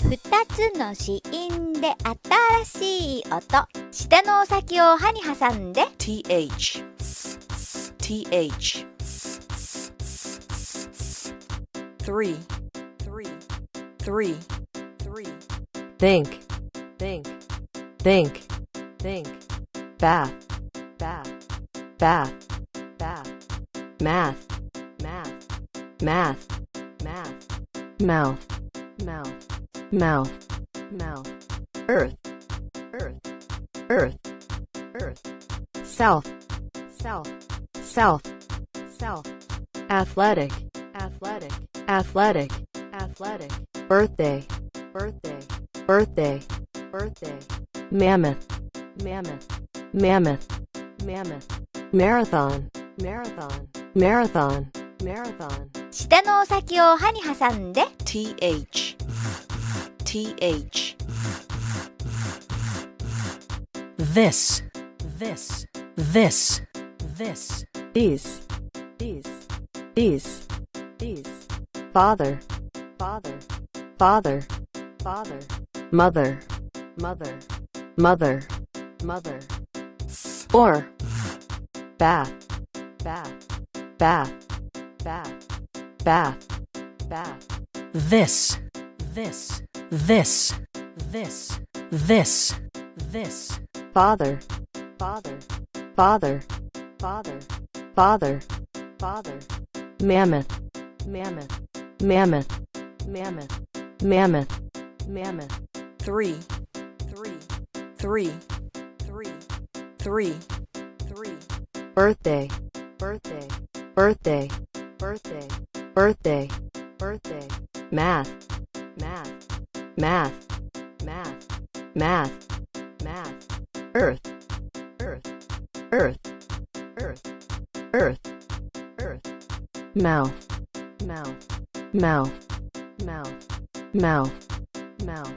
二つの子音で新しい音。下のお先を歯に挟んで th th three three three three think, think, think, think, bath, bath, bath, bath, math, math, math, math, mouth, mouth, mouth, mouth, earth, earth, earth, earth, south, south, south, south, athletic, athletic, athletic, athletic, birthday, birthday, birthday, birthday, mammoth, mammoth, mammoth, mammoth, marathon, marathon, marathon, marathon, 下のお先を歯に挟んで th th this this this this these, these, these, these, father, father, father, father, mother, mother, mother, mother, or bath, bath, bath, bath, bath, bath, this this this this this this father, father, father, father, father, father, mammoth, mammoth, mammoth, mammoth, mammoth, mammoth, three three three three three three birthday, birthday, birthday, birthday, birthday, birthday, math, math, math, math, math, math, earth, earth, earth, earth, earth, earth, mouth, mouth, mouth, mouth, mouth, mouth,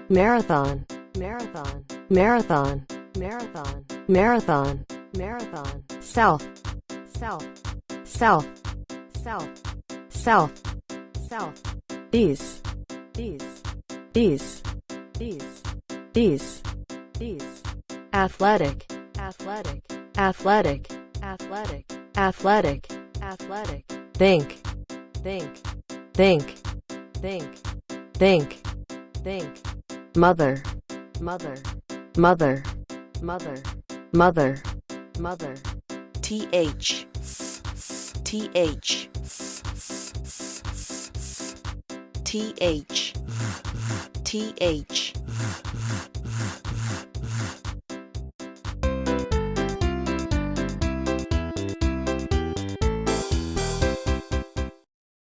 marathon, marathon, marathon, marathon, marathon, marathon, south, south, south, south, south, south, these, these, these, these, these, these, athletic, athletic, athletic, athletic, athletic, athletic, think, think, think, think, think, think, mother, mother, mother, mother, mother, mother, th th th th